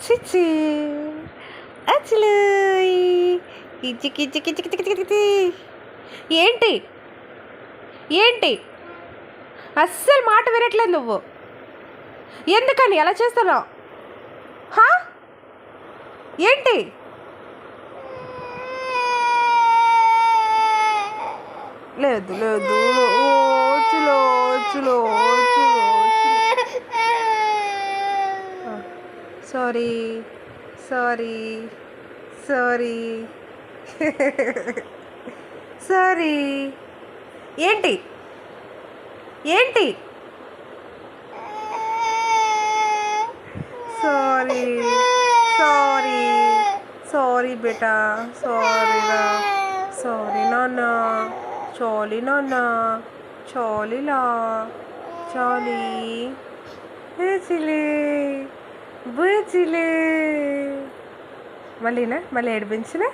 చిచ్చి అసలు కిచి కిచి కిచి కిచి కిచి కిచి ఏంటి ఏంటి అస్సలు మాట వినట్లేదు నువ్వు. ఎందుకని ఎలా చేస్తున్నావు? హా ఏంటి లేదు లేదు ఓచులో ఓచులో ఓచులో సారీ సారీ సారీ సారీ ఏంటి ఏంటి సారీ సారీ సారీ బేటా సారీరా సారీ నాన్న చాలీ నాన్న చాలీలా చాలీ బుజ్జిలే బుజ్జిలే మళ్ళీనా మళ్ళీ ఏడిపించినా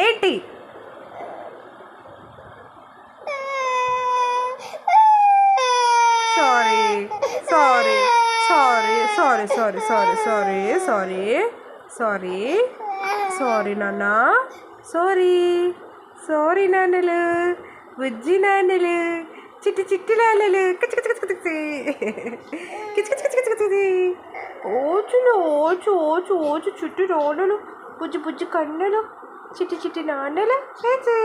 ఏంటి sorry sorry sorry sorry sorry sorry sorry sorry sorry sorry నాన్న సారీ సారీ నాన్నలు బుజ్జి నాన్నలు చిట్టి చిట్టి నాన్నలు ఓచులు ఓచు ఓచు ఓచు చుట్టూ నాన్నలు బుజ్జి బుజ్జి కన్నలు చిట్టి చిట్టి నాన్నలు చిచ్చి